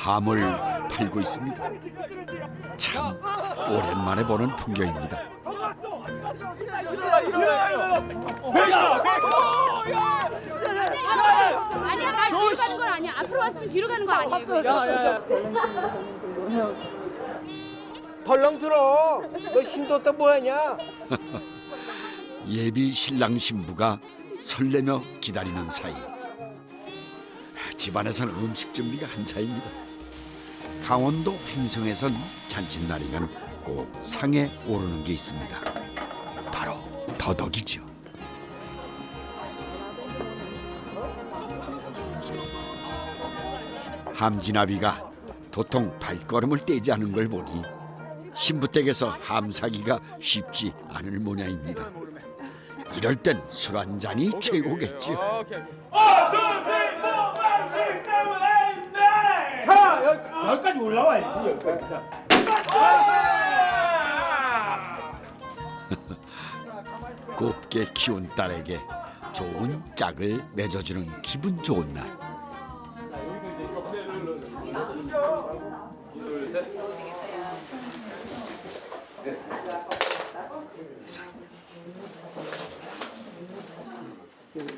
함을 팔고 있습니다. 참 오랜만에 보는 풍경입니다. 아니야, 말 뒤로 가는 건 아니야. 앞으로 왔으면 뒤로 가는 거 아니에요. 이거. 덜렁 들어. 너 힘뒀다 뭐하냐? 예비 신랑 신부가 설레며 기다리는 사이 집안에서는 음식 준비가 한차입니다. 강원도 횡성에선 잔칫날이면 꼭 상에 오르는 게 있습니다. 바로 더덕이죠. 함지나비가 도통 발걸음을 떼지 않은 걸 보니 신부댁에서 함 사기가 쉽지 않을 모양입니다. 이럴 땐 술 한 잔이 최고겠죠. 여기까지 올라와야지. 곱게 키운 딸에게 좋은 짝을 맺어주는 기분 좋은 날.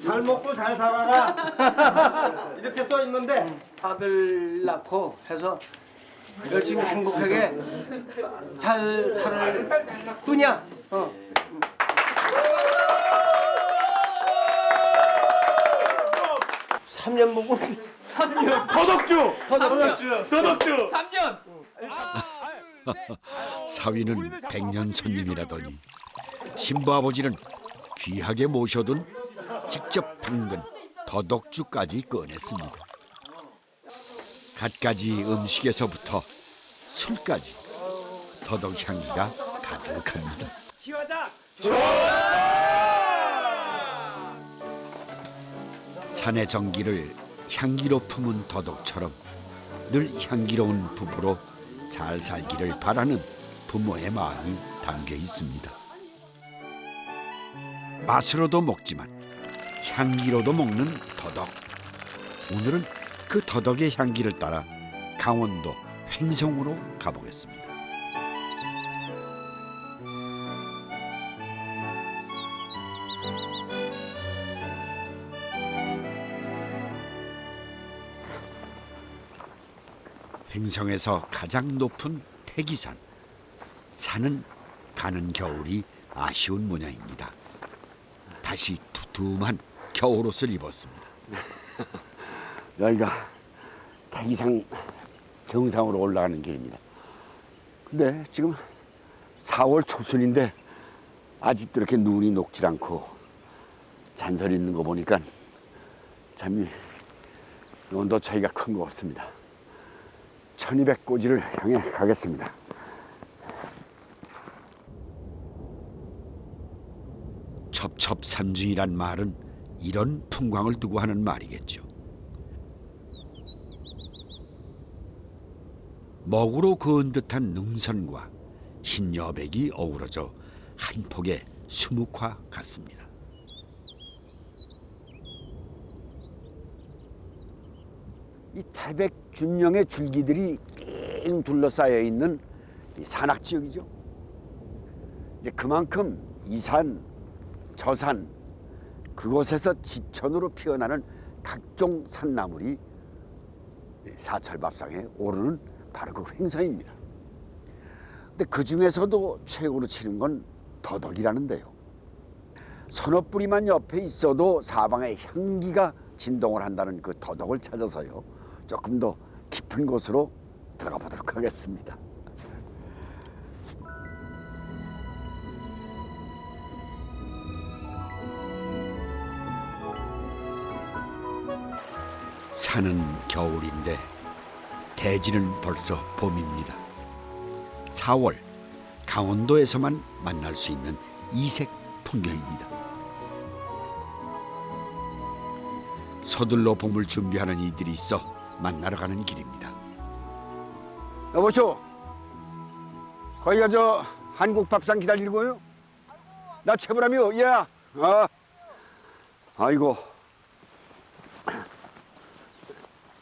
잘 먹고 잘 살아라. 이렇게 써 있는데 아들 낳고 해서 열심히 행복하게 잘 살 뿐이야. 3년 먹으면 더덕주. 3년. 사위는 백년 손님이라더니 신부 아버지는 귀하게 모셔둔 직접 담근 더덕주까지 꺼냈습니다. 갖가지 음식에서부터 술까지 더덕 향기가 가득합니다. 산의 정기를 향기로 품은 더덕처럼 늘 향기로운 부부로 잘 살기를 바라는 부모의 마음이 담겨 있습니다. 맛으로도 먹지만 향기로도 먹는 더덕. 오늘은 그 더덕의 향기를 따라 강원도 횡성으로 가보겠습니다. 횡성에서 가장 높은 태기산. 산은 가는 겨울이 아쉬운 모양입니다. 다시 두툼한 겨울옷을 입었습니다. 여기가 태기산 정상으로 올라가는 길입니다. 근데 지금 4월 초순인데 아직도 이렇게 눈이 녹질 않고 잔설이 있는 거 보니까 참 온도 차이가 큰 것 같습니다. 1200고지를 향해 가겠습니다. 첩첩산중이란 말은 이런 풍광을 두고 하는 말이겠죠. 먹으로 그은 듯한 능선과 흰 여백이 어우러져 한 폭의 수묵화 같습니다. 이 태백준령의 줄기들이 삥 둘러싸여 있는 이 산악 지역이죠. 이제 그만큼 이 산, 저 산, 그곳에서 지천으로 피어나는 각종 산나물이 사철밥상에 오르는 바로 그 횡성입니다. 근데 그 중에서도 최고로 치는 건 더덕이라는데요. 서너 뿌리만 옆에 있어도 사방에 향기가 진동을 한다는 그 더덕을 찾아서요. 조금 더 깊은 곳으로 들어가 보도록 하겠습니다. 산은 겨울인데 대지는 벌써 봄입니다. 4월 강원도에서만 만날 수 있는 이색 풍경입니다. 서둘러 봄을 준비하는 이들이 있어 만나러 가는 길입니다. 여보쇼, 거기가 저 한국 밥상 기다리고요. 나 최보람이요. 야, 아이고,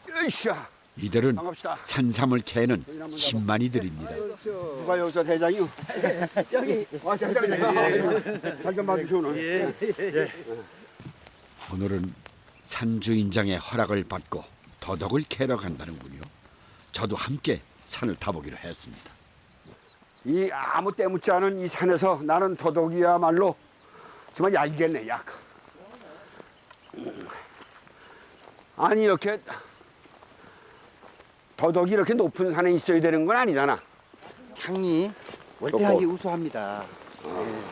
으쌰. 이들은 반갑습니다. 산삼을 캐는 신만이들입니다. 누가 여기서 대장이요? 여기 대장님. 잘좀 봐주시오. 오늘은 산주인장의 허락을 받고 더덕을 캐러 간다는군요. 저도 함께 산을 타보기로 했습니다. 이 아무 때묻지 않은 이 산에서 나는 더덕이야말로 정말 약이겠네, 약. 아니 이렇게 더덕이 이렇게 높은 산에 있어야 되는 건 아니잖아. 향이 월등하게 우수합니다.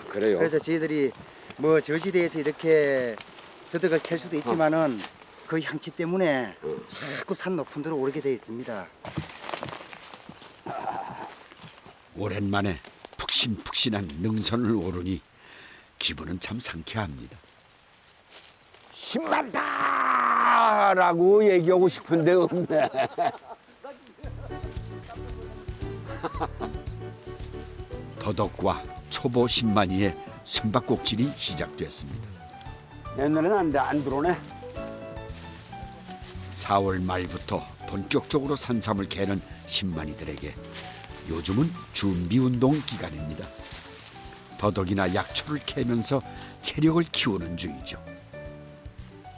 그래요. 그래서 저희들이 뭐 저지대에서 이렇게 더덕을 캘 수도 있지만은 그 향취 때문에 자꾸 산 높은 데로 오르게 돼 있습니다. 오랜만에 푹신푹신한 능선을 오르니 기분은 참 상쾌합니다. 신난다라고 얘기하고 싶은데 없네. 더덕과 초보 신만이의 숨바꼭질이 시작됐습니다. 옛날에는 안 들어오네. 4월 말부터 본격적으로 산삼을 캐는 신만이들에게 요즘은 준비운동 기간입니다. 더덕이나 약초를 캐면서 체력을 키우는 중이죠.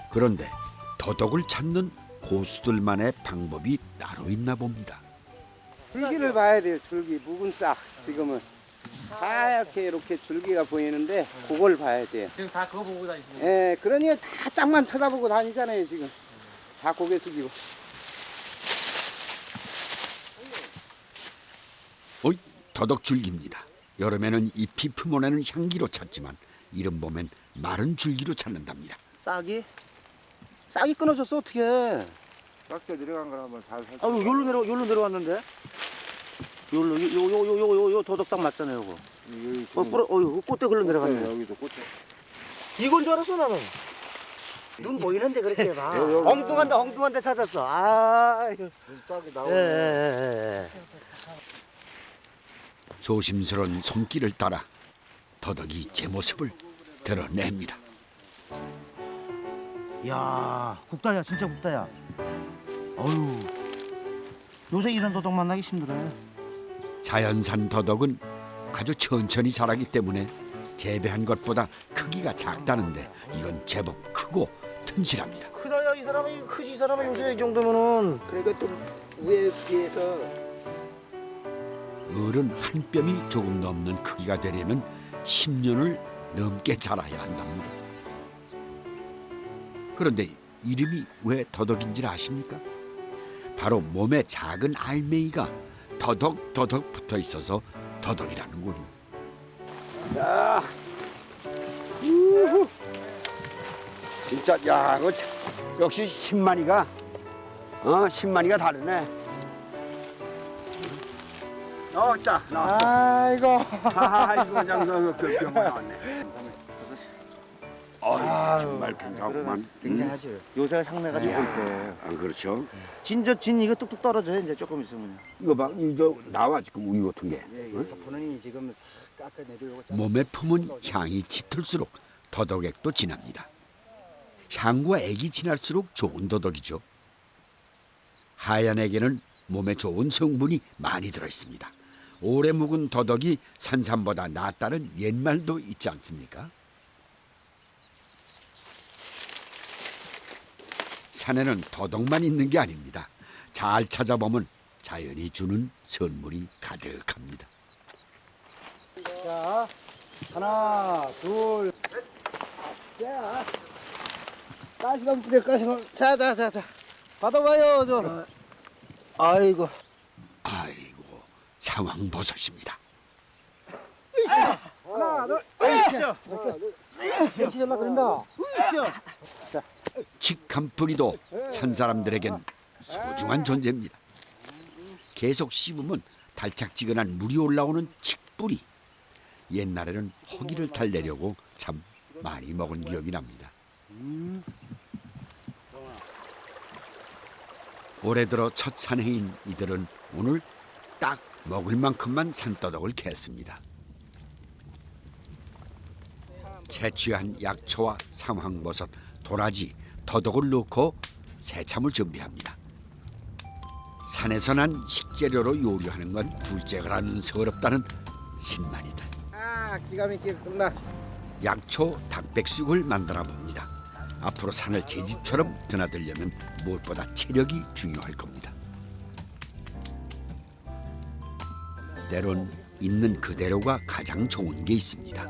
그런데 더덕을 찾는 고수들만의 방법이 따로 있나 봅니다. 줄기를 봐야 돼요. 줄기 묵은 싹 지금은 하얗게 이렇게 줄기가 보이는데 그걸 봐야 돼요. 지금 다 그거 보고 다니시는 거예요? 예, 그러니 다 땅만 쳐다보고 다니잖아요 지금. 다 고개 숙이고. 어이, 더덕 줄기입니다. 여름에는 잎이 품어내는 향기로 찾지만 이른 봄엔 마른 줄기로 찾는답니다. 싹이 끊어졌어 어떻게? 깎여 내려간 걸 한번 잘 살펴. 아, 여기로 내려왔는데. 요 도덕 딱 맞잖아요, 요거. 꽃대 걸로 내려갔네. 여기도 꽃에. 이건 줄 알았어 나는. 눈 보이는데 그렇게 봐. 엉뚱한 데 찾았어. 아, 싹이 예. 조심스러운 손길을 따라 더덕이 제 모습을 드러냅니다. 야, 굵다야, 진짜 굵다야. 어휴, 요새 이런 도덕 만나기 힘들어요. 자연산 더덕은 아주 천천히 자라기 때문에 재배한 것보다 크기가 작다는데 이건 제법 크고 튼실합니다. 크다야, 이 사람이 크지, 이 사람이 요새 이 정도면은. 그러니까 또 위에 비해서. 어른 한 뼘이 조금 넘는 크기가 되려면 10년을 넘게 자라야 한답니다. 그런데 이름이 왜 더덕인지 아십니까? 바로 몸에 작은 알맹이가 더덕 붙어 있어서 더덕이라는군요. 야, 우후. 진짜 야, 그 역시 신만이가 다르네. 자, 나. 아이고. 아이고 장서 그 나왔네. 정말 굉장하구만. 굉장하죠. 요새 향내가 좋을 때. 아, 그렇죠. 진 이거 뚝뚝 떨어져요, 이제 조금 있으면. 이거 봐, 이저 나와 지금 우유 같은 게. 사포는 지금 싹 깎아내도 요거 몸에 품은 향이 짙을수록 더덕액도 진합니다. 향과 액이 진할수록 좋은 더덕이죠. 하얀 액에는 몸에 좋은 성분이 많이 들어 있습니다. 오래 묵은 더덕이 산삼보다 낫다는 옛말도 있지 않습니까? 산에는 더덕만 있는 게 아닙니다. 잘 찾아보면 자연이 주는 선물이 가득합니다. 자, 하나, 둘, 셋. 자, 가시감 뿌려, 가시감. 자. 받아봐요, 저. 아이고. 아이고, 상황버섯입니다. 하나, 둘, 으쌰. 벤치 잘라 그런다. 으쌰. 칡한 뿌리도 산 사람들에겐 소중한 존재입니다. 계속 씹으면 달짝지근한 물이 올라오는 칡뿌리. 옛날에는 허기를 달래려고 참 많이 먹은 기억이 납니다. 올해 들어 첫 산행인 이들은 오늘 딱 먹을 만큼만 산더덕을 캤습니다. 채취한 약초와 상황버섯, 도라지, 더덕을 넣고 새참을 준비합니다. 산에서 난 식재료로 요리하는 건 둘째가라는 서럽다는 신만이들. 아, 기가 막히게 끝나. 약초 닭백숙을 만들어 봅니다. 앞으로 산을 제 집처럼 드나들려면 무엇보다 체력이 중요할 겁니다. 때론 있는 그대로가 가장 좋은 게 있습니다.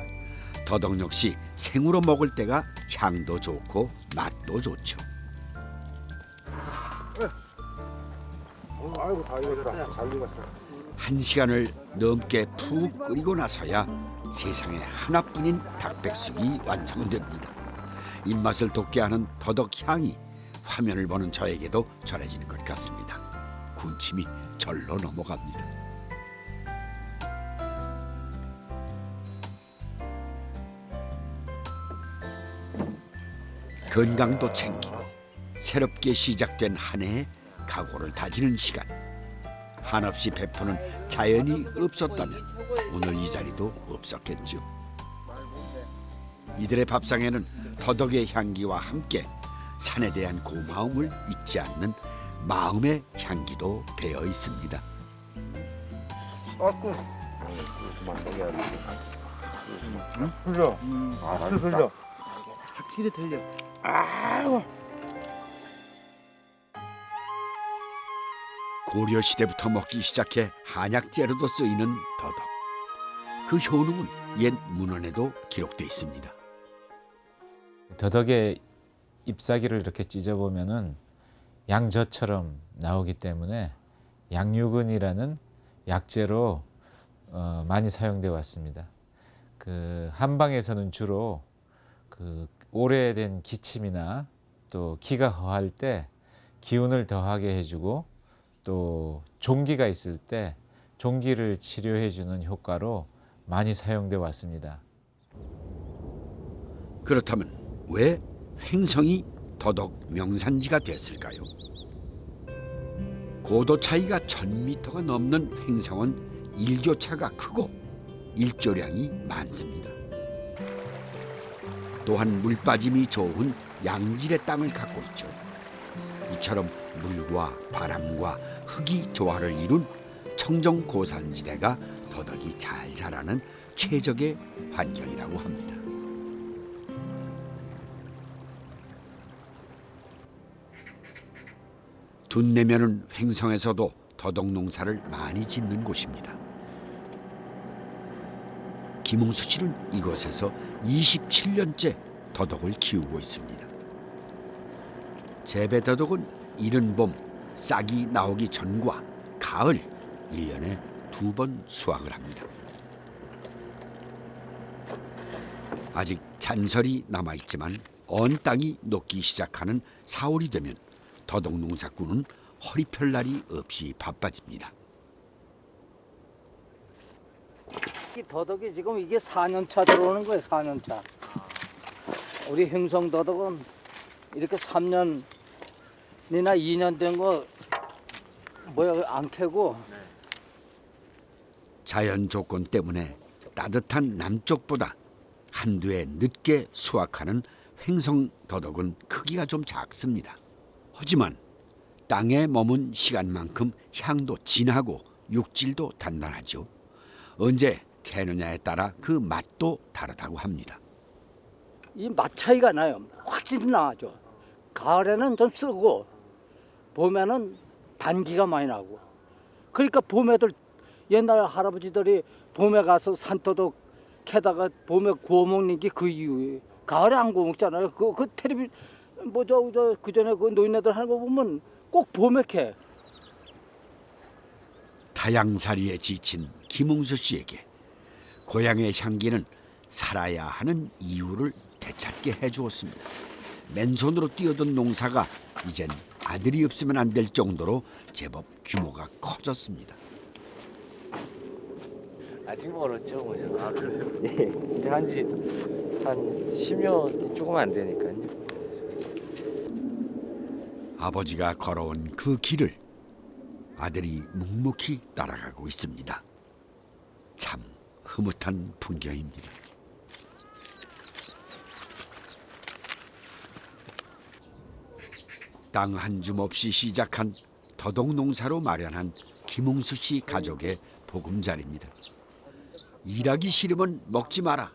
더덕 역시 생으로 먹을 때가 향도 좋고 맛도 좋죠. 아이고 다 익었다. 잘 익었어. 1시간을 넘게 푹 끓이고 나서야 세상에 하나뿐인 닭백숙이 완성됩니다. 입맛을 돋게 하는 더덕 향이 화면을 보는 저에게도 전해지는 것 같습니다. 군침이 절로 넘어갑니다. 건강도 챙기고 새롭게 시작된 한 해에 각오를 다지는 시간. 한없이 베푸는 자연이 없었다면 오늘 이 자리도 없었겠죠. 이들의 밥상에는 더덕의 향기와 함께 산에 대한 고마움을 잊지 않는 마음의 향기도 배어 있습니다. 아이고. 그만 먹여야 돼. 흘려. 아, 술 흘려. 확실히 들려. 고려 시대부터 먹기 시작해 한약재로도 쓰이는 더덕. 그 효능은 옛 문헌에도 기록돼 있습니다. 더덕의 잎사귀를 이렇게 찢어보면은 양젓처럼 나오기 때문에 양유근이라는 약재로 많이 사용되어 왔습니다. 그 한방에서는 주로 그 오래된 기침이나 또 기가 허할 때 기운을 더하게 해주고 또 종기가 있을 때 종기를 치료해주는 효과로 많이 사용되어 왔습니다. 그렇다면 왜 횡성이 더덕 명산지가 됐을까요? 고도 차이가 1000m가 넘는 횡성은 일교차가 크고 일조량이 많습니다. 또한 물빠짐이 좋은 양질의 땅을 갖고 있죠. 이처럼 물과 바람과 흙이 조화를 이룬 청정 고산지대가 더덕이 잘 자라는 최적의 환경이라고 합니다. 둔내면은 횡성에서도 더덕 농사를 많이 짓는 곳입니다. 김홍수 씨는 이곳에서 27년째 더덕을 키우고 있습니다. 재배 더덕은 이른 봄 싹이 나오기 전과 가을 1년에 2번 수확을 합니다. 아직 잔설이 남아있지만 언 땅이 녹기 시작하는 4월이 되면 더덕 농사꾼은 허리 펼 날이 없이 바빠집니다. 이 더덕이 지금 이게 4년 차 들어오는 거예요. 4년 차. 우리 횡성 더덕은 이렇게 3년이나 2년 된 거 뭐야 안 캐고. 자연 조건 때문에 따뜻한 남쪽보다 한두 해 늦게 수확하는 횡성 더덕은 크기가 좀 작습니다. 하지만 땅에 머문 시간만큼 향도 진하고 육질도 단단하죠. 언제 캐느냐에 따라 그 맛도 다르다고 합니다. 이 맛 차이가 나요. 확실히 나죠. 가을에는 좀 쓰고 봄에는 단기가 많이 나고. 그러니까 봄에들 옛날 할아버지들이 봄에 가서 산더덕 캐다가 봄에 구워 먹는 게 그 이유예요. 가을에 안 구워 먹잖아요. 그 텔레비 그 전에 그 노인네들 하는 거 보면 꼭 봄에 캐. 타양살이에 지친 김홍수 씨에게 고향의 향기는 살아야 하는 이유를 되찾게 해주었습니다. 맨손으로 뛰어든 농사가 이젠 아들이 없으면 안 될 정도로 제법 규모가 커졌습니다. 아직 멀었죠, 뭐. 아, 그래요? 예. 이제 한 10년 조금 안 되니까요. 아버지가 걸어온 그 길을 아들이 묵묵히 따라가고 있습니다. 참 흐뭇한 풍경입니다. 땅 한 줌 없이 시작한 더덕 농사로 마련한 김웅수 씨 가족의 보금자리입니다. 일하기 싫으면 먹지 마라.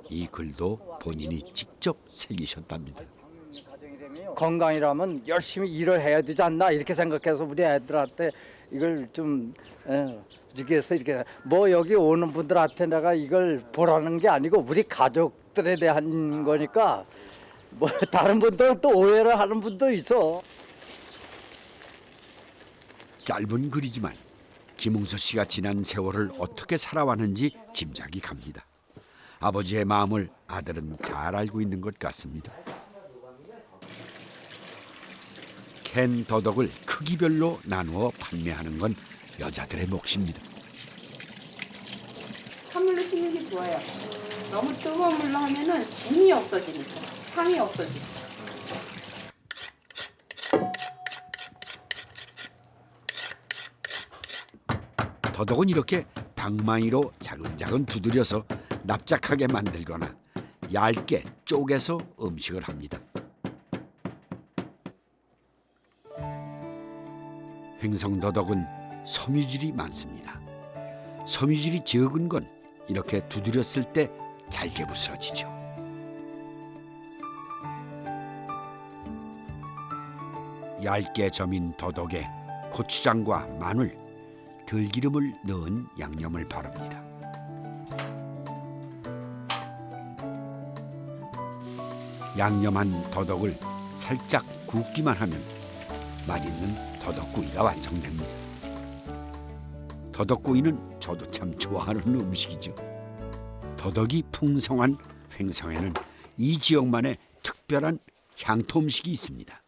이 글도 본인이 직접 새기셨답니다. 건강이라면 열심히 일을 해야 되지 않나 이렇게 생각해서 우리 애들한테 이걸 좀 주기해서 이렇게 뭐 여기 오는 분들한테 내가 이걸 보라는 게 아니고 우리 가족들에 대한 거니까 뭐 다른 분들은 또 오해를 하는 분도 있어. 짧은 글이지만 김웅수 씨가 지난 세월을 어떻게 살아왔는지 짐작이 갑니다. 아버지의 마음을 아들은 잘 알고 있는 것 같습니다. 캔 더덕을 크기별로 나누어 판매하는 건 여자들의 몫입니다. 찬물로 씻는 게 좋아요. 너무 뜨거운 물로 하면은 진이 없어지니까 향이 없어지고. 더덕은 이렇게 방망이로 자근자근 두드려서 납작하게 만들거나 얇게 쪼개서 음식을 합니다. 횡성더덕은 섬유질이 많습니다. 섬유질이 적은 건 이렇게 두드렸을 때 잘게 부스러지죠. 얇게 저민 더덕에 고추장과 마늘, 들기름을 넣은 양념을 바릅니다. 양념한 더덕을 살짝 굽기만 하면 맛있는 더덕구이가 완성됩니다. 더덕구이는 저도 참 좋아하는 음식이죠. 더덕이 풍성한 횡성에는 이 지역만의 특별한 향토 음식이 있습니다.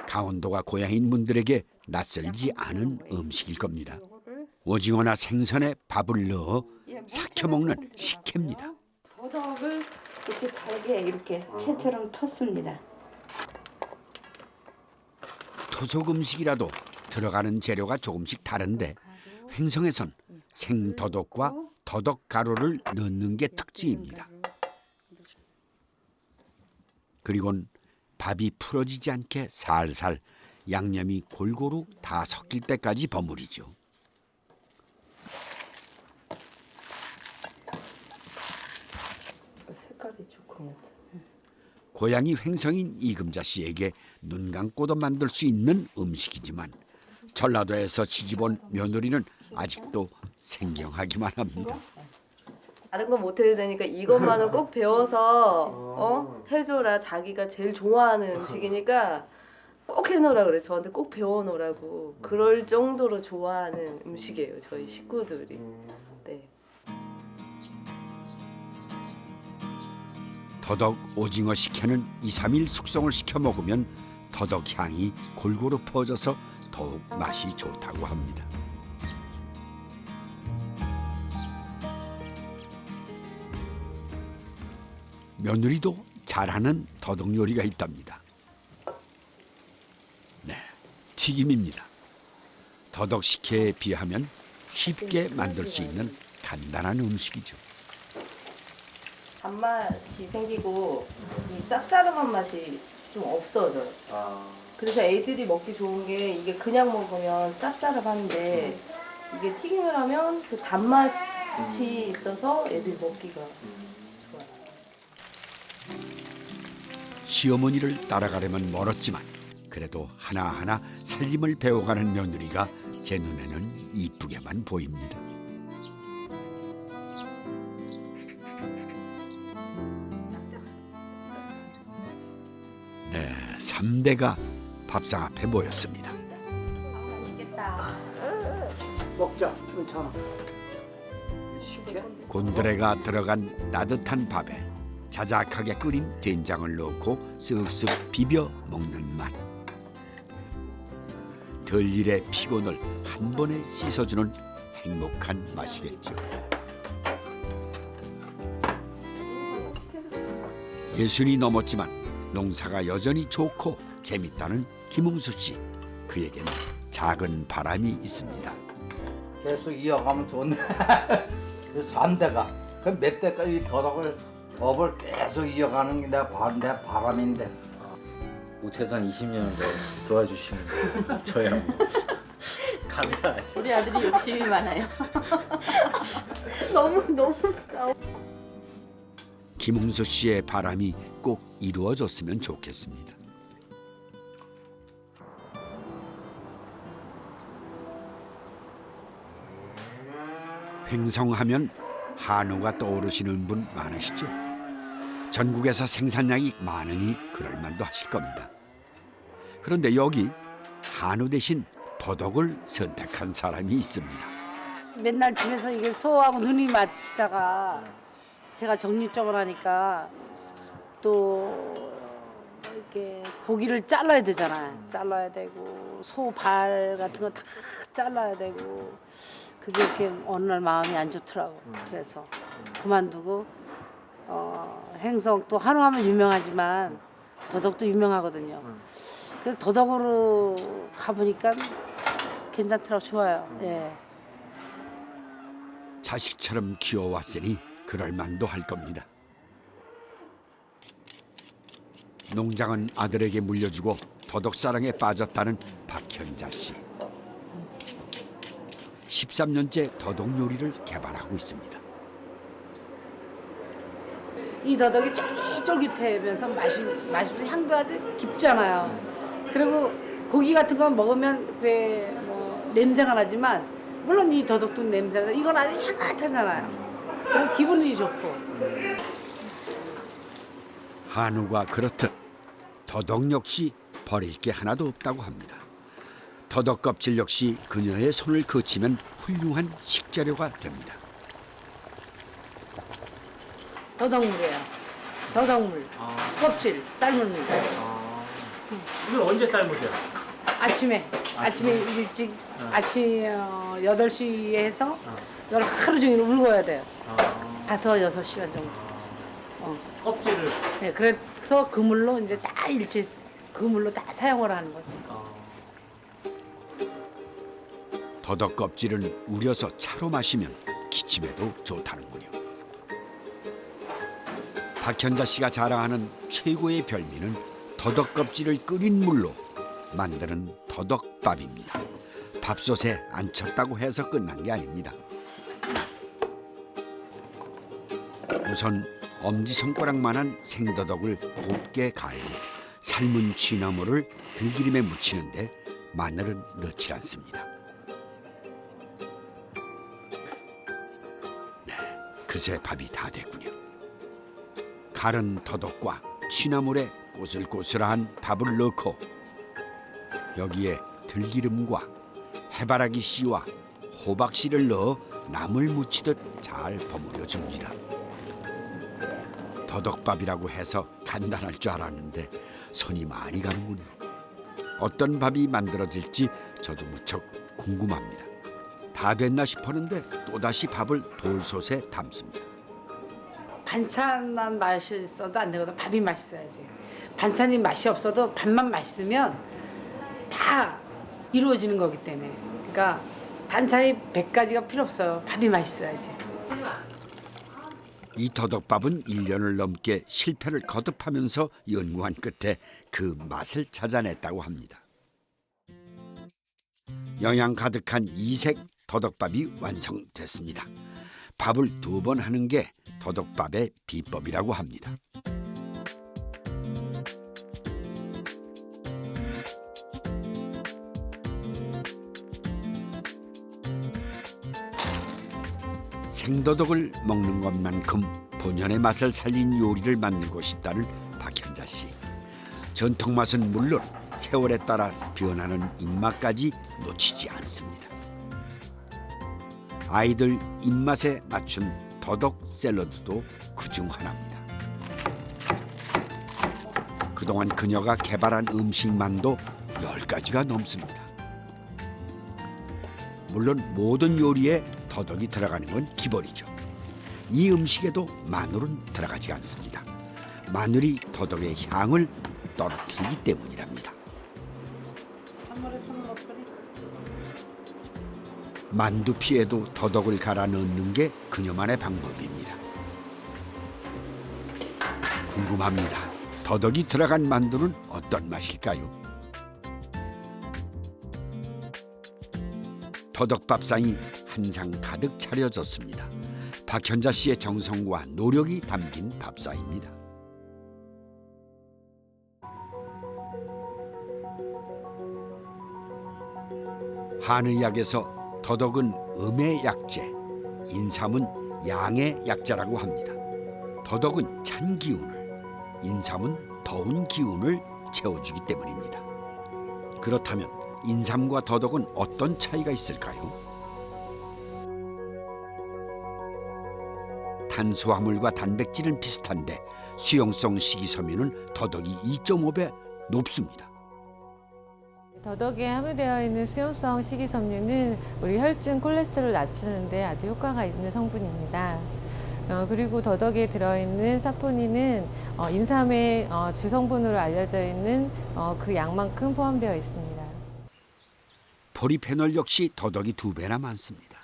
강원도가 고향인 분들에게 낯설지 않은 음식일 겁니다. 오징어나 생선에 밥을 넣어 삭혀 먹는 식혜입니다. 더덕을 이렇게 잘게 이렇게 채처럼 쳤습니다. 토속 음식이라도 들어가는 재료가 조금씩 다른데 횡성에선 생더덕과 더덕 가루를 넣는 게 특징입니다. 그리고는 밥이 풀어지지 않게 살살 양념이 골고루 다 섞일 때까지 버무리죠. 색깔이 좋고. 고향이 횡성인 이금자 씨에게 눈 감고도 만들 수 있는 음식이지만 전라도에서 시집온 며느리는 아직도 생경하기만 합니다. 다른 건 못해도 되니까 이것만은 꼭 배워서 해줘라. 자기가 제일 좋아하는 음식이니까 꼭 해놓으라 그래. 저한테 꼭 배워놓으라고. 그럴 정도로 좋아하는 음식이에요. 저희 식구들이. 네. 더덕 오징어 식혜는 2, 3일 숙성을 시켜 먹으면 더덕 향이 골고루 퍼져서 더욱 맛이 좋다고 합니다. 며느리도 잘하는 더덕 요리가 있답니다. 네, 튀김입니다. 더덕 식혜에 비하면 쉽게 만들 수 있는 간단한 음식이죠. 단맛이 생기고 이 쌉싸름한 맛이 좀 없어져요. 그래서 애들이 먹기 좋은 게 이게 그냥 먹으면 쌉싸름한데 이게 튀김을 하면 그 단맛이 있어서 애들이 먹기가 좋아요. 시어머니를 따라가려면 멀었지만 그래도 하나하나 살림을 배워가는 며느리가 제 눈에는 이쁘게만 보입니다. 네, 3대가 밥상 앞에 모였습니다. 맛있겠다. 먹자. 괜찮아. 곤드레가 들어간 따뜻한 밥에 자작하게 끓인 된장을 넣고 쓱쓱 비벼 먹는 맛. 들일의 피곤을 한 번에 씻어주는 행복한 맛이겠죠. 예순이 넘었지만 농사가 여전히 좋고 재밌다는 김웅수 씨. 그에게는 작은 바람이 있습니다. 계속 이어가면 좋네. 그래서 3대가 그 몇 대까지 더덕을 업을 계속 이어가는 게 내 바람인데. 못해서 한 20년은 더 도와주시면 저야 감사하죠. 우리 아들이 욕심이 많아요. 너무 김웅수 씨의 바람이 꼭 이루어졌으면 좋겠습니다. 횡성하면 한우가 떠오르시는 분 많으시죠? 전국에서 생산량이 많으니 그럴만도 하실 겁니다. 그런데 여기 한우 대신 더덕을 선택한 사람이 있습니다. 맨날 집에서 이게 소하고 눈이 마주치다가 제가 정육점을 하니까 또 이렇게 고기를 잘라야 되잖아요. 잘라야 되고 소 발 같은 거 다 잘라야 되고 그게 이렇게 어느 날 마음이 안 좋더라고. 그래서 그만두고 행성 또 한우 하면 유명하지만 더덕도 유명하거든요. 그래서 더덕으로 가보니까 괜찮더라고. 좋아요. 예. 자식처럼 키워왔으니 그럴만도 할 겁니다. 농장은 아들에게 물려주고 더덕사랑에 빠졌다는 박현자 씨. 13년째 더덕 요리를 개발하고 있습니다. 이 더덕이 쫄깃쫄깃하면서 맛이 향도 아주 깊잖아요. 그리고 고기 같은 거 먹으면 왜 뭐 냄새가 나지만 물론 이 더덕도 냄새가 나. 이건 아주 향긋하잖아요. 그리고 기분이 좋고. 한우가 그렇듯 더덕 역시 버릴 게 하나도 없다고 합니다. 더덕 껍질 역시 그녀의 손을 거치면 훌륭한 식재료가 됩니다. 더덕물이에요. 더덕물. 껍질 삶은 물. 이걸 언제 삶으세요? 아침에 일찍 아침 8시에 해서 이걸 하루 종일 울궈야 돼요. 5-6시간 정도. 껍질을. 네, 그래서 그물로 이제 다 일체 그물로 다 사용을 하는 거지. 더덕 껍질은 우려서 차로 마시면 기침에도 좋다는군요. 박현자 씨가 자랑하는 최고의 별미는 더덕 껍질을 끓인 물로 만드는 더덕밥입니다. 밥솥에 안 쳤다고 해서 끝난 게 아닙니다. 우선 엄지손가락만한 생더덕을 곱게 갈고 삶은 취나물을 들기름에 묻히는데 마늘은 넣지 않습니다. 네, 그새 밥이 다 됐군요. 갈은 더덕과 취나물에 꼬슬꼬슬한 밥을 넣고 여기에 들기름과 해바라기 씨와 호박 씨를 넣어 나물 무치듯 잘 버무려 줍니다. 더덕밥이라고 해서 간단할 줄 알았는데 손이 많이 가는군요. 어떤 밥이 만들어질지 저도 무척 궁금합니다. 다 됐나 싶었는데 또다시 밥을 돌솥에 담습니다. 반찬만 맛이 있어도 안 되거든. 밥이 맛있어야지. 반찬이 맛이 없어도 밥만 맛있으면 다 이루어지는 거기 때문에. 그러니까 반찬이 100가지가 필요 없어요. 밥이 맛있어야지. 이 더덕밥은 1년을 넘게 실패를 거듭하면서 연구한 끝에 그 맛을 찾아냈다고 합니다. 영양 가득한 이색 더덕밥이 완성됐습니다. 밥을 2번 하는 게 더덕밥의 비법이라고 합니다. 생더덕을 먹는 것만큼 본연의 맛을 살린 요리를 만들고 싶다는 박현자 씨. 전통 맛은 물론 세월에 따라 변하는 입맛까지 놓치지 않습니다. 아이들 입맛에 맞춘 더덕 샐러드도 그중 하나입니다. 그동안 그녀가 개발한 음식만도 10가지가 넘습니다. 물론 모든 요리에 더덕이 들어가는 건 기본이죠. 이 음식에도 마늘은 들어가지 않습니다. 마늘이 더덕의 향을 떨어뜨리기 때문이랍니다. 만두피에도 더덕을 갈아 넣는 게 그녀만의 방법입니다. 궁금합니다. 더덕이 들어간 만두는 어떤 맛일까요? 더덕 밥상이 한 상 가득 차려졌습니다. 박현자 씨의 정성과 노력이 담긴 밥상입니다. 한의학에서 더덕은 음의 약재, 인삼은 양의 약재라고 합니다. 더덕은 찬 기운을, 인삼은 더운 기운을 채워주기 때문입니다. 그렇다면 인삼과 더덕은 어떤 차이가 있을까요? 탄수화물과 단백질은 비슷한데 수용성 식이섬유는 더덕이 2.5배 높습니다. 더덕에 함유되어 있는 수용성 식이섬유는 우리 혈중 콜레스테롤 낮추는데 아주 효과가 있는 성분입니다. 그리고 더덕에 들어있는 사포닌은 인삼의 주성분으로 알려져 있는 그 양만큼 포함되어 있습니다. 포리페놀 역시 더덕이 2배나 많습니다.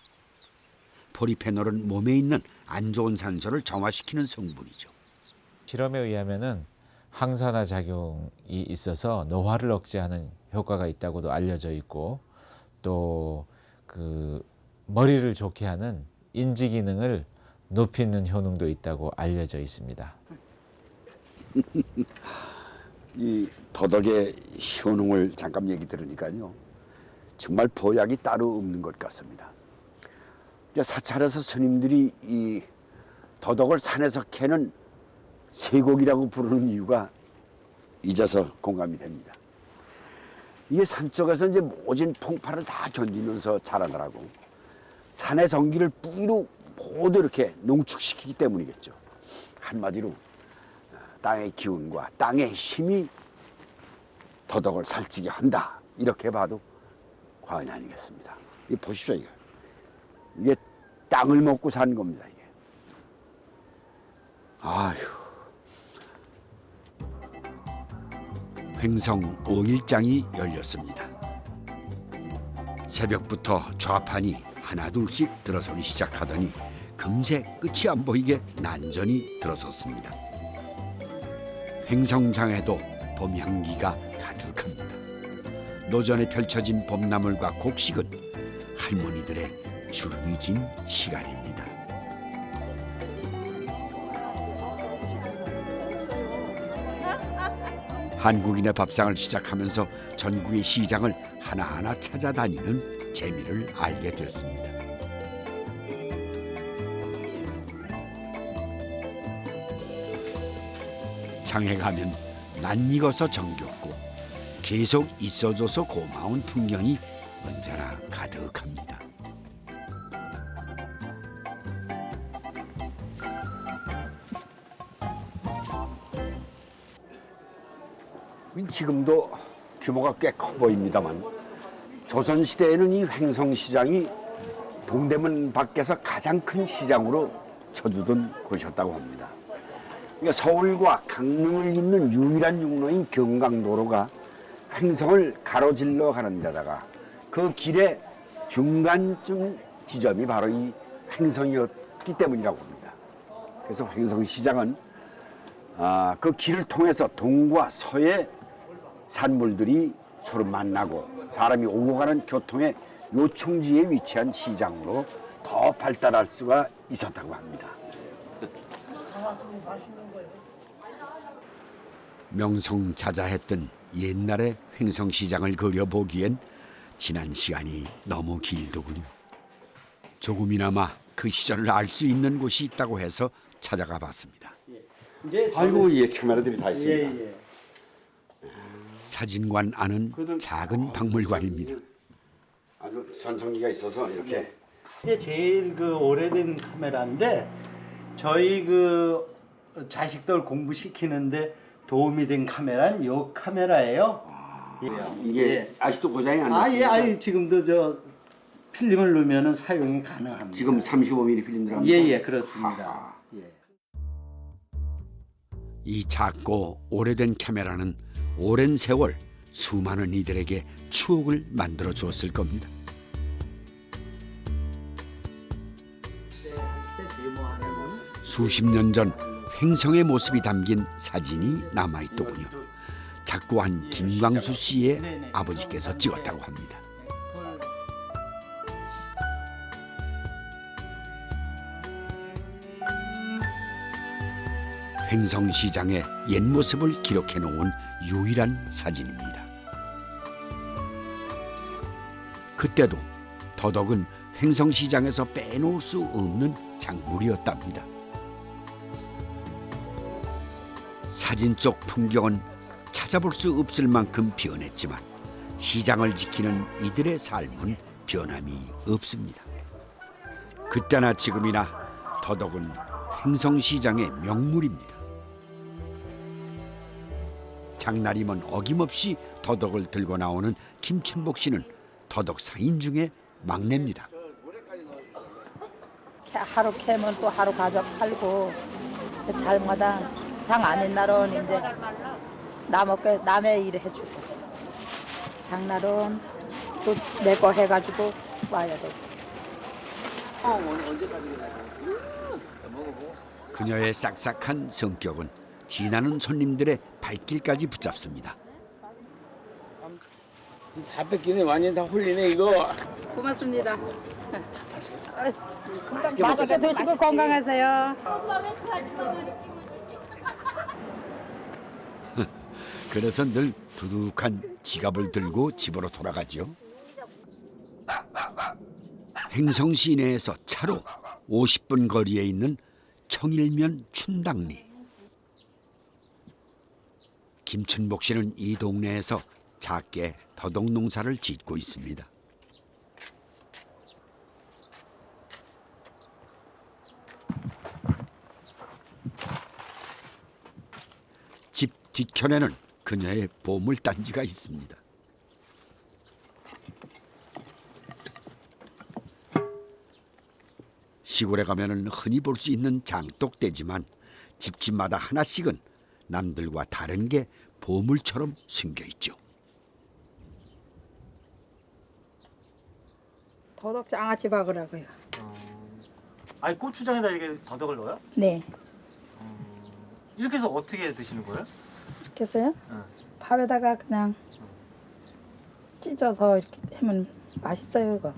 포리페놀은 몸에 있는 안 좋은 산소를 정화시키는 성분이죠. 실험에 의하면은 항산화 작용이 있어서 노화를 억제하는 효과가 있다고도 알려져 있고, 또 그 머리를 좋게 하는 인지 기능을 높이는 효능도 있다고 알려져 있습니다. 이 더덕의 효능을 잠깐 얘기 들으니까요, 정말 보약이 따로 없는 것 같습니다. 사찰에서 스님들이 이 더덕을 산에서 캐는 쇠고기라고 부르는 이유가 이제서 공감이 됩니다. 이게 산 쪽에서 이제 모진 풍파를 다 견디면서 자라느라고 산의 전기를 뿌리로 모두 이렇게 농축시키기 때문이겠죠. 한마디로 땅의 기운과 땅의 힘이 더덕을 살찌게 한다, 이렇게 봐도 과언이 아니겠습니다. 이 보십시오, 이게 땅을 먹고 산 겁니다, 이게. 아휴. 횡성 5일장이 열렸습니다. 새벽부터 좌판이 하나둘씩 들어서기 시작하더니 금세 끝이 안 보이게 난전이 들어섰습니다. 횡성장에도 봄 향기가 가득합니다. 노전에 펼쳐진 봄나물과 곡식은 할머니들의 주름이 진 시간입니다. 한국인의 밥상을 시작하면서 전국의 시장을 하나하나 찾아다니는 재미를 알게 됐습니다. 장에 가면 낯익어서 정겹고 계속 있어줘서 고마운 풍경이 언제나 가득합니다. 지금도 규모가 꽤 커 보입니다만, 조선시대에는 이 횡성시장이 동대문 밖에서 가장 큰 시장으로 쳐주던 곳이었다고 합니다. 그러니까 서울과 강릉을 잇는 유일한 육로인 경강도로가 횡성을 가로질러 가는 데다가 그 길의 중간쯤 지점이 바로 이 횡성이었기 때문이라고 합니다. 그래서 횡성시장은 그 길을 통해서 동과 서의 산물들이 서로 만나고 사람이 오고 가는 교통의 요충지에 위치한 시장으로 더 발달할 수가 있었다고 합니다. 명성자자했던 옛날의 횡성시장을 그려보기엔 지난 시간이 너무 길더군요. 조금이나마 그 시절을 알 수 있는 곳이 있다고 해서 찾아가 봤습니다. 아이고, 예, 카메라들이 다 있습니다. 사진관 안은 작은 박물관입니다. 아주 전성기가 있어서 이렇게. 이게 제일 그 오래된 카메라인데 저희 그 자식들 공부시키는데 도움이 된 카메라는 요 카메라예요. 이게 아직도 고장이 안 났습니다. 아예 지금도 저 필름을 넣으면은 사용이 가능합니다. 지금 35mm 필름 들어갑니다. 예, 그렇습니다. 예. 이 작고 오래된 카메라는 오랜 세월 수많은 이들에게 추억을 만들어 주었을 겁니다. 수십 년 전 횡성의 모습이 담긴 사진이 남아있더군요. 작고한 김광수 씨의 아버지께서 찍었다고 합니다. 횡성시장의 옛 모습을 기록해 놓은 유일한 사진입니다. 그때도 더덕은 횡성시장에서 빼놓을 수 없는 작물이었답니다. 사진 속 풍경은 찾아볼 수 없을 만큼 변했지만 시장을 지키는 이들의 삶은 변함이 없습니다. 그때나 지금이나 더덕은 횡성시장의 명물입니다. 장날이면 어김없이 더덕을 들고 나오는 김춘복 씨는 더덕 상인 중에 막내입니다. 하루 캐면 또 하루 가져 팔고 잘마다 장 아닌 날은 이제 남의 일을 해주고 장날은 또 내 거 해가지고 와야 되고. 그녀의 싹싹한 성격은 지나는 손님들의 발길까지 붙잡습니다. 다 뺏기네. 완전 다 홀리네 이거. 고맙습니다. 맛있게 드시고 건강하세요. 그래서 늘 두둑한 지갑을 들고 집으로 돌아가죠. 횡성 시내에서 차로 50분 거리에 있는 청일면 춘당리. 김춘복 씨는 이 동네에서 작게 더덕 농사를 짓고 있습니다. 집 뒤편에는 그녀의 보물단지가 있습니다. 시골에 가면은 흔히 볼 수 있는 장독대지만 집집마다 하나씩은 남들과 다른 게 보물처럼 숨겨 있죠. 더덕 장아찌 박으라고요. 아니 고추장에다 이렇게 더덕을 넣어요? 네. 이렇게 해서 어떻게 드시는 거예요? 이렇게 해서요? 응. 밥에다가 그냥 찢어서 이렇게 하면 맛있어요 이거.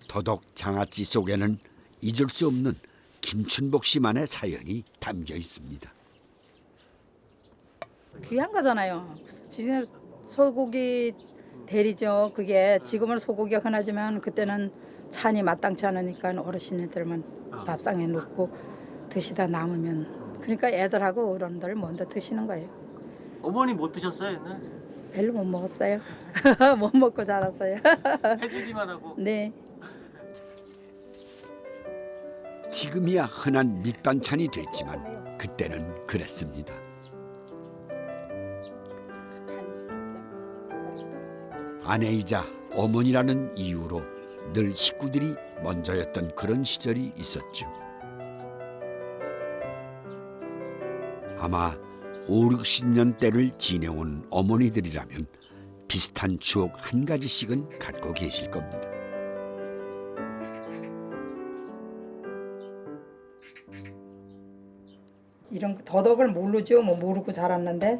더덕 장아찌 속에는 잊을 수 없는 김춘복 씨만의 사연이 담겨 있습니다. 귀한 거잖아요. 지금 소고기 대리죠. 그게 지금은 소고기가 흔하지만 그때는 찬이 마땅치 않으니까 어르신들만 밥상에 놓고 드시다 남으면 그러니까 애들하고 어른들 먼저 드시는 거예요. 어머니 못 드셨어요 옛날? 별로 못 먹었어요. 못 먹고 자랐어요. 해주기만 하고. 네. 지금이야 흔한 밑반찬이 됐지만 그때는 그랬습니다. 아내이자 어머니라는 이유로 늘 식구들이 먼저였던 그런 시절이 있었죠. 아마 5, 60년대를 지내온 어머니들이라면 비슷한 추억 한 가지씩은 갖고 계실 겁니다. 이런 더덕을 모르죠. 뭐 모르고 자랐는데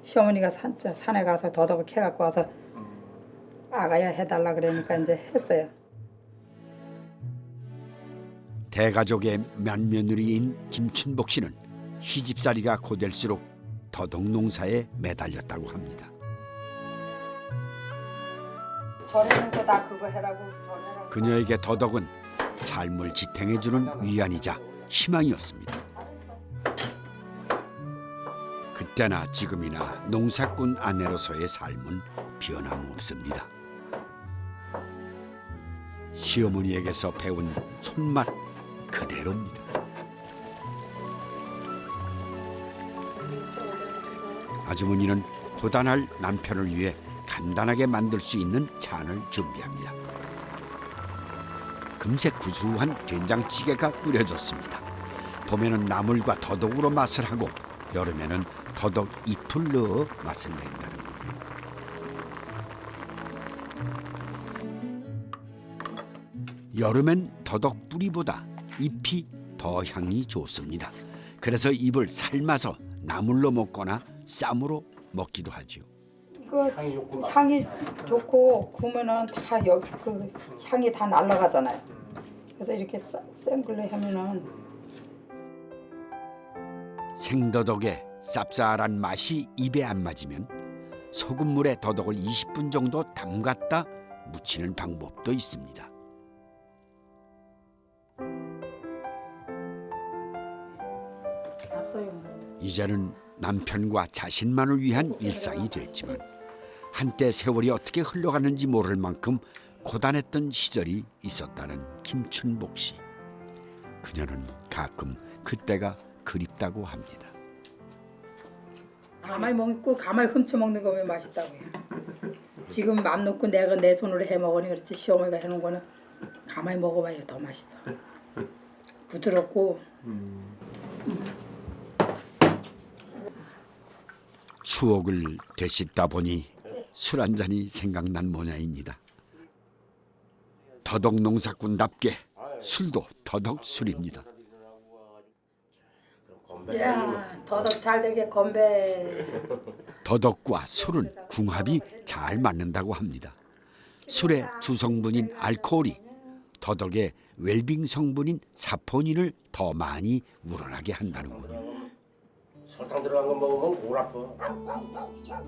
시어머니가 산에 가서 더덕을 캐갖고 와서 아가야 해달라 그러니까 이제 했어요. 대가족의 맏며느리인 김춘복 씨는 시집살이가 고될수록 더덕 농사에 매달렸다고 합니다. 전에는 다 그거 해라고 전해라고. 그녀에게 더덕은 삶을 지탱해주는 위안이자 희망이었습니다. 그때나 지금이나 농사꾼 아내로서의 삶은 변함없습니다. 시어머니에게서 배운 손맛 그대로입니다. 아주머니는 고단할 남편을 위해 간단하게 만들 수 있는 잔을 준비합니다. 금세 구수한 된장찌개가 끓여졌습니다. 봄에는 나물과 더덕으로 맛을 하고 여름에는 더덕 잎을 넣어 맛을 낸다는 거예요. 여름엔 더덕 뿌리보다 잎이 더 향이 좋습니다. 그래서 잎을 삶아서 나물로 먹거나 쌈으로 먹기도 하죠. 그 향이 좋고 구우면은 다 여기 그 향이 다 날아가잖아요. 그래서 이렇게 생글로 하면은 생더덕의 쌉쌀한 맛이 입에 안 맞으면 소금물에 더덕을 20분 정도 담갔다 무치는 방법도 있습니다. 이제는 남편과 자신만을 위한 일상이 됐지만 한때 세월이 어떻게 흘러가는지 모를 만큼 고단했던 시절이 있었다는 김춘복 씨. 그녀는 가끔 그때가 그립다고 합니다. 가마에 먹고 가마에 훔쳐 먹는 거면 맛있다고요. 지금 맘 놓고 내가 내 손으로 해 먹으니 그렇지 시어머니가 해놓은 거는 가마에 먹어봐야 더 맛있어. 부드럽고. 추억을 되씹다 보니 술 한 잔이 생각난 모양입니다. 더덕 농사꾼답게 술도 더덕 술입니다. 야, 더덕 잘 되게 건배. 더덕과 술은 궁합이 잘 맞는다고 합니다. 술의 주성분인 알코올이 더덕의 웰빙 성분인 사포닌을 더 많이 우러나게 한다는군요. 설탕 들어간 거 먹으면 골 아파.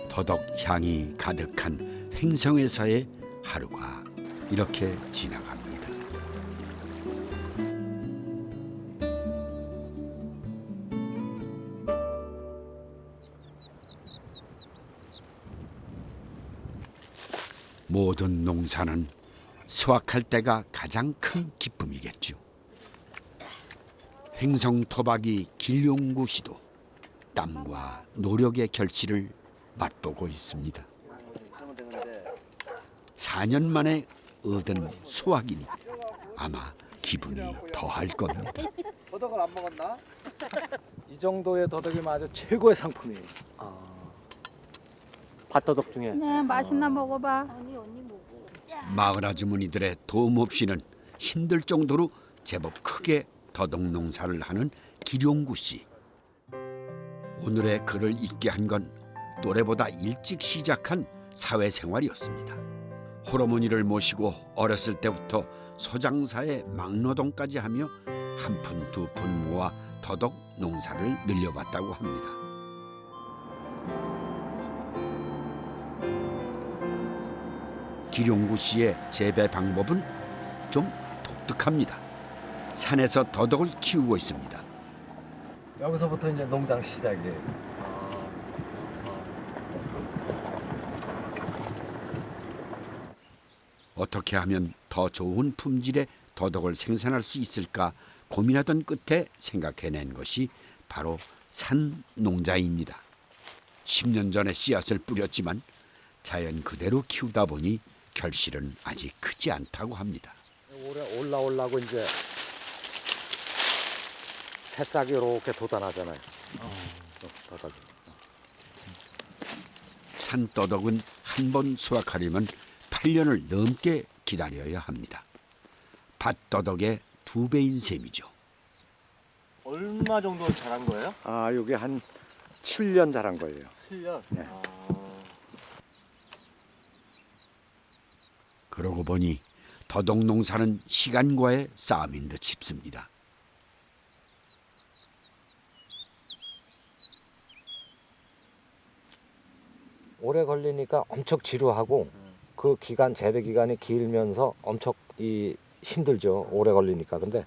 더덕 향이 가득한 횡성에서의 하루가 이렇게 지나갑니다. 모든 농사는 수확할 때가 가장 큰 기쁨이겠죠. 횡성 토박이 길용구 씨도 땀과 노력의 결실을 맛보고 있습니다. 4년 만에 얻은 수확이니 아마 기분이 더할 겁니다. 더덕을 안 먹었나? 이 정도의 더덕이면 아주 최고의 상품이에요. 밭더덕 중에. 네, 맛있나 먹어봐. 마을 아주머니들의 도움 없이는 힘들 정도로 제법 크게 더덕 농사를 하는 길용구 씨. 오늘의 글을 읽게 한 건 또래보다 일찍 시작한 사회생활이었습니다. 홀어머니를 모시고 어렸을 때부터 소장사의 막노동까지 하며 한 푼 두 푼 모아 더덕 농사를 늘려봤다고 합니다. 길용구 씨의 재배 방법은 좀 독특합니다. 산에서 더덕을 키우고 있습니다. 여기서부터 이제 농장 시작이에요. 어떻게 하면 더 좋은 품질의 더덕을 생산할 수 있을까 고민하던 끝에 생각해낸 것이 바로 산 농자입니다. 10년 전에 씨앗을 뿌렸지만 자연 그대로 키우다 보니 결실은 아직 크지 않다고 합니다. 올해 올라오려고 이제 새싹이 이렇게 돋아나잖아요. 더덕이. 산더덕은 한 번 수확하려면 8년을 넘게 기다려야 합니다. 밭더덕의 2배인 셈이죠. 얼마 정도 자란 거예요? 아, 여기 한 7년 자란 거예요. 7년? 네. 그러고 보니 더덕 농사는 시간과의 싸움인 듯 싶습니다. 오래 걸리니까 엄청 지루하고 그 기간 재배 기간이 길면서 엄청 힘들죠. 오래 걸리니까. 근데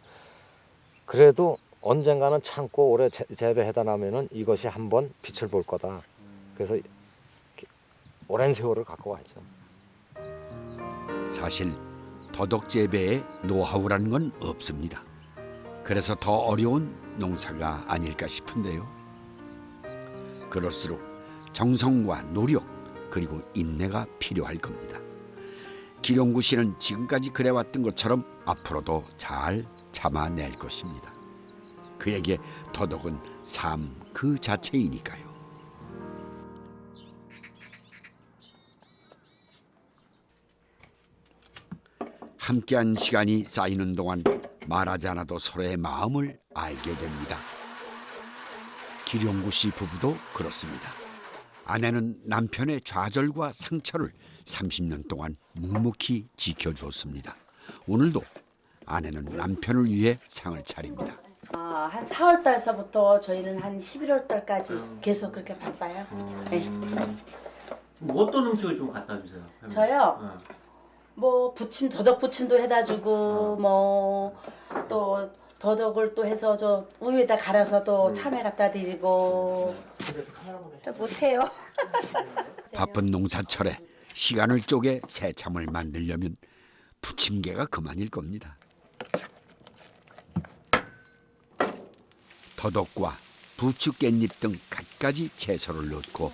그래도 언젠가는 참고 오래 재배하다 나면은 이것이 한번 빛을 볼 거다. 그래서 오랜 세월을 갖고 왔죠. 사실 더덕 재배에 노하우라는 건 없습니다. 그래서 더 어려운 농사가 아닐까 싶은데요. 그럴수록 정성과 노력 그리고 인내가 필요할 겁니다. 길용구 씨는 지금까지 그래왔던 것처럼 앞으로도 잘 참아낼 것입니다. 그에게 더덕은 삶 그 자체이니까요. 함께한 시간이 쌓이는 동안 말하지 않아도 서로의 마음을 알게 됩니다. 길용구 씨 부부도 그렇습니다. 아내는 남편의 좌절과 상처를 30년 동안 묵묵히 지켜주었습니다. 오늘도 아내는 남편을 위해 상을 차립니다. 한 4월 달서부터 저희는 한 11월 달까지 계속 그렇게 바빠요. 네. 뭐 어떤 음식을 좀 갖다 주세요? 저요? 뭐 부침, 더덕 부침도 해다 주고 뭐 또 더덕을 또 해서 저 우유에다 갈아서 또 참외 갖다 드리고. 저 못해요. 바쁜 농사철에 시간을 쪼개 새참을 만들려면 부침개가 그만일 겁니다. 더덕과 부추 깻잎 등 갖가지 채소를 넣고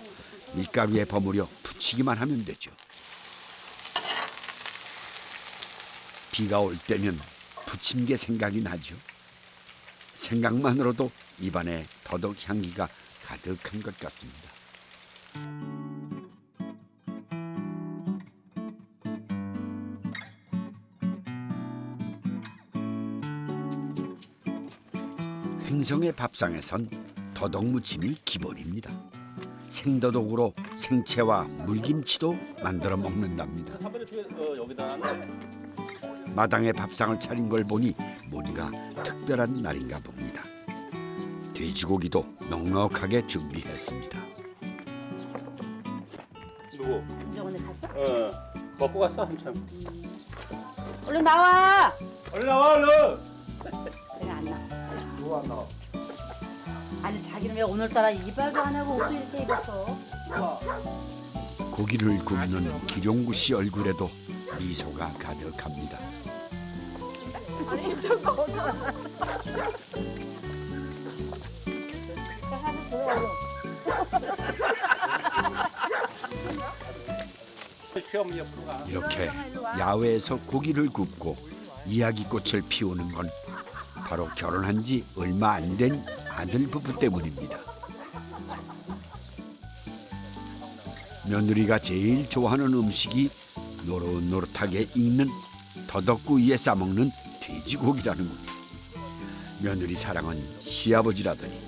밀가루에 버무려 부치기만 하면 되죠. 비가 올 때면 부침개 생각이 나죠. 생각만으로도 입안에 더덕 향기가 가득한 것 같습니다. 횡성의 밥상에선 더덕무침이 기본입니다. 생더덕으로 생채와 물김치도 만들어 먹는답니다. 마당에 밥상을 차린 걸 보니 뭔가 특별한 날인가 봅니다. 돼지고기도 넉넉하게 준비했습니다. 누구? 오늘 갔어? 먹고 갔어 한참. 얼른 나와. 얼른 나와 얼른. 내가 안 나와. 누구 안 나와? 아니 자기는 왜 오늘따라 이발도 안 하고 옷도 이렇게 입었어? 고기를 굽는 기룡구 씨 얼굴에도 미소가 가득합니다. 아니 저거 어디서 이렇게 야외에서 고기를 굽고 이야기꽃을 피우는 건 바로 결혼한 지 얼마 안 된 아들 부부 때문입니다. 며느리가 제일 좋아하는 음식이 노릇노릇하게 익는 더덕구이에 싸먹는 돼지고기라는군요. 며느리 사랑은 시아버지라더니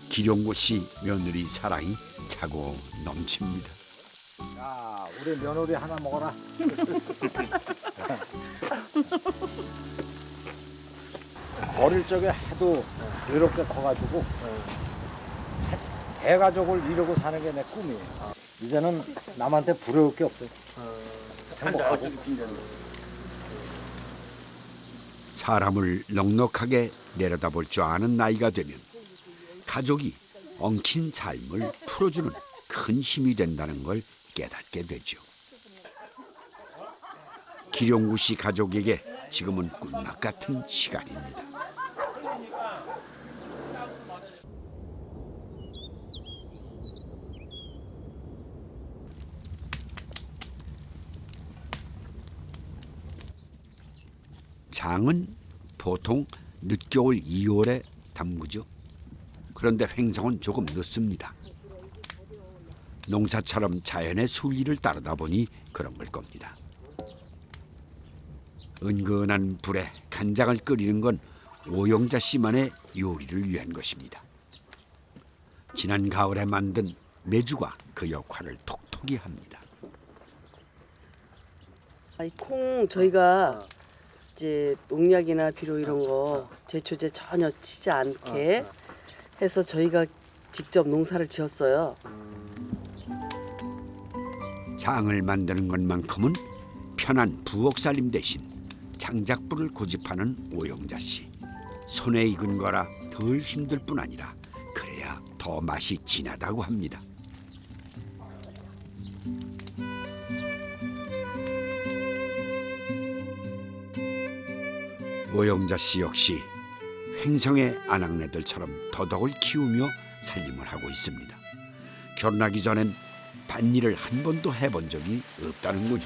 기룡구 씨 며느리 사랑이 차고 넘칩니다. 야, 우리 며느리 하나 먹어라. 어릴 적에 하도 외롭게 커가지고 대가족을 이루고 사는 게 내 꿈이에요. 이제는 남한테 부러울 게 없어요. 행복하고. 사람을 넉넉하게 내려다볼 줄 아는 나이가 되면 가족이 엉킨 삶을 풀어주는 큰 힘이 된다는 걸 깨닫게 되죠. 기룡구 씨 가족에게 지금은 꿀맛 같은 시간입니다. 장은 보통 늦겨울 2월에 담그죠. 그런데 횡성은 조금 늦습니다. 농사처럼 자연의 순리를 따르다 보니 그런 걸 겁니다. 은근한 불에 간장을 끓이는 건 오영자 씨만의 요리를 위한 것입니다. 지난 가을에 만든 메주가 그 역할을 톡톡히 합니다. 이 콩 저희가 이제 농약이나 비료 이런 거 제초제 전혀 치지 않게 해서 저희가 직접 농사를 지었어요. 장을 만드는 것만큼은 편한 부엌 살림 대신 장작불을 고집하는 오영자 씨. 손에 익은 거라 덜 힘들 뿐 아니라 그래야 더 맛이 진하다고 합니다. 오영자 씨 역시 횡성의 아낙네들처럼 더덕을 키우며 살림을 하고 있습니다. 결혼하기 전엔 밭일을 한 번도 해본 적이 없다는군요.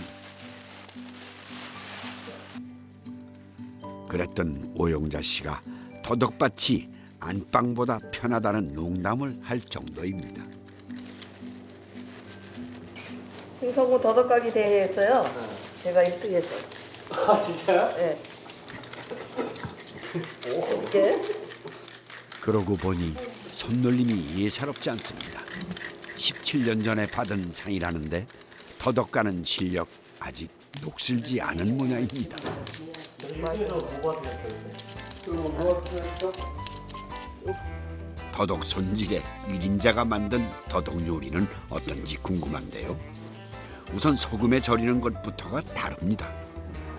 그랬던 오영자 씨가 더덕밭이 안방보다 편하다는 농담을 할 정도입니다. 횡성군 더덕가기 대회에서요. 제가 1등했어요. 아 진짜요? 네. 이렇게 그러고 보니 손놀림이 예사롭지 않습니다. 17년 전에 받은 상이라는데 더덕 가는 실력 아직 녹슬지 않은 모양입니다. 더덕 손질에 1인자가 만든 더덕 요리는 어떤지 궁금한데요. 우선 소금에 절이는 것부터가 다릅니다.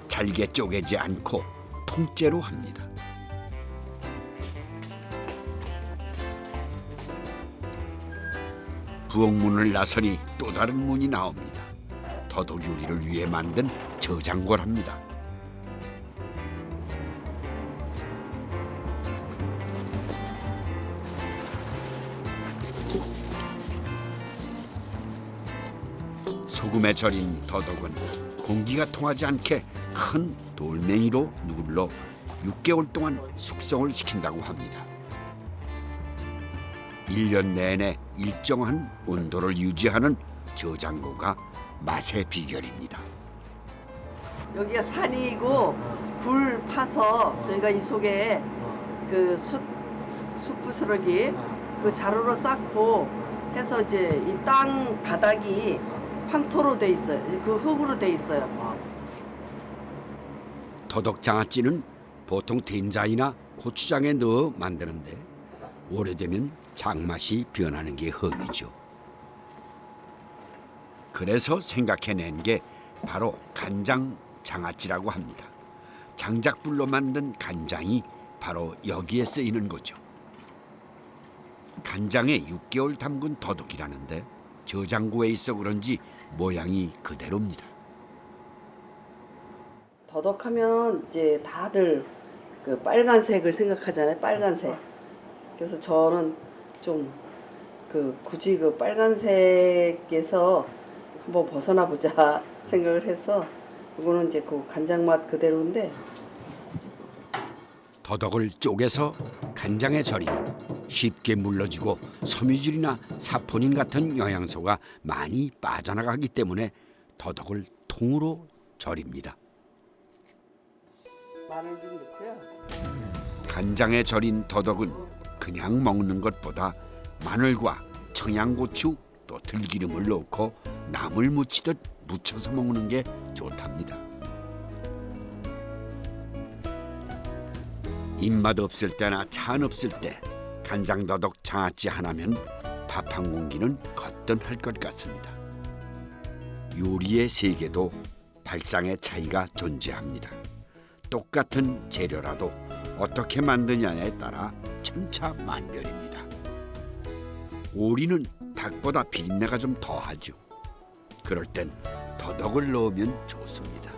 잘게 쪼개지 않고 통째로 합니다. 부엌문을 나서니 또 다른 문이 나옵니다. 더덕 요리를 위해 만든 저장고랍니다. 소금에 절인 더덕은 공기가 통하지 않게 큰 돌멩이로 눌러 6개월 동안 숙성을 시킨다고 합니다. 1년 내내 일정한 온도를 유지하는 저장고가 맛의 비결입니다. 여기가 산이고 굴 파서 저희가 이 속에 그 숯부스러기 그 자루로 쌓고 해서 이제 이 땅 바닥이 황토로 돼 있어요. 그 흙으로 돼 있어요. 더덕 장아찌는 보통 된장이나 고추장에 넣어 만드는데 오래되면 장맛이 변하는 게 흠이죠. 그래서 생각해낸 게 바로 간장 장아찌라고 합니다. 장작불로 만든 간장이 바로 여기에 쓰이는 거죠. 간장에 6개월 담근 더덕이라는데 저장고에 있어 그런지 모양이 그대로입니다. 더덕하면 이제 다들 그 빨간색을 생각하잖아요. 빨간색. 그래서 저는 좀 그 굳이 그 빨간색에서 한번 벗어나 보자 생각을 해서 이거는 이제 그 간장 맛 그대로인데 더덕을 쪼개서 간장에 절이면 쉽게 물러지고 섬유질이나 사포닌 같은 영양소가 많이 빠져나가기 때문에 더덕을 통으로 절입니다. 마늘 좀 넣고요. 간장에 절인 더덕은 그냥 먹는 것보다 마늘과 청양고추 또 들기름을 넣고 나물 무치듯 무쳐서 먹는 게 좋답니다. 입맛 없을 때나 찬 없을 때 간장더덕 장아찌 하나면 밥 한 공기는 거뜬할 것 같습니다. 요리의 세계도 발상의 차이가 존재합니다. 똑같은 재료라도 어떻게 만드냐에 따라 천차만별입니다. 오리는 닭보다 비린내가 좀 더하죠. 그럴 땐 더덕을 넣으면 좋습니다.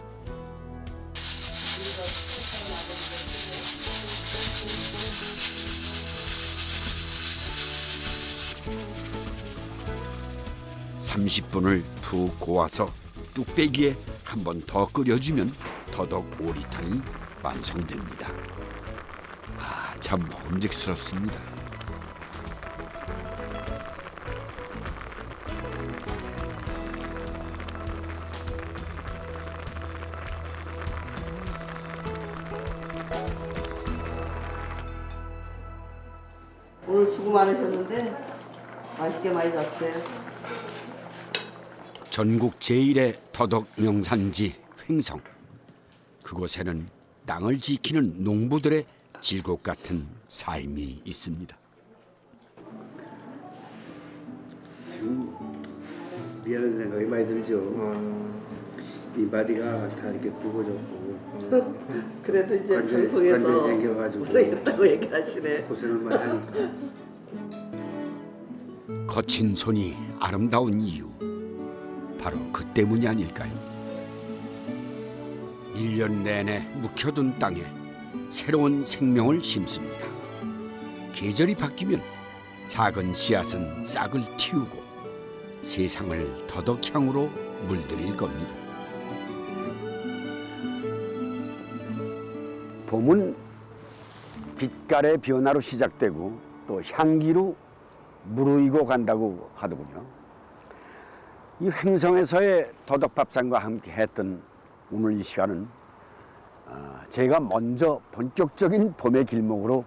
(30분을) 푹 고아서 뚝배기에 한 번 더 끓여주면 더덕 오리탕이 완성됩니다. 참 먹음직스럽습니다. 오늘 수고 많으셨는데 맛있게 많이 잤어요. 전국 제1의 더덕 명산지 횡성. 그곳에는 땅을 지키는 농부들의 질곡 같은 삶이 있습니다. 미안한 생각이 많이 들죠. 이 마디가 다 이렇게 굵어졌고 그래도 이제 관절 방송에서 생겨가지고 고생했다고 얘기하시네. 고생을 많이 하니까. 거친 손이 아름다운 이유, 바로 그 때문이 아닐까요? 1년 내내 묵혀둔 땅에 새로운 생명을 심습니다. 계절이 바뀌면 작은 씨앗은 싹을 틔우고 세상을 더덕향으로 물들일 겁니다. 봄은 빛깔의 변화로 시작되고 또 향기로 무르익어 간다고 하더군요. 이 횡성에서의 더덕밥상과 함께 했던 오늘 이 시간은 제가 먼저 본격적인 봄의 길목으로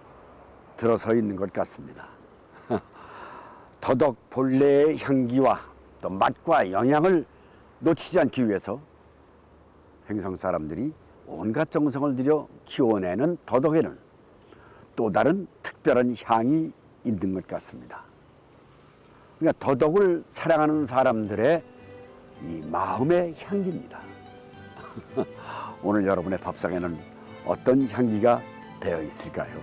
들어서 있는 것 같습니다. 더덕 본래의 향기와 또 맛과 영양을 놓치지 않기 위해서 횡성 사람들이 온갖 정성을 들여 키워내는 더덕에는 또 다른 특별한 향이 있는 것 같습니다. 그러니까 더덕을 사랑하는 사람들의 이 마음의 향기입니다. 오늘 여러분의 밥상에는 어떤 향기가 배어 있을까요?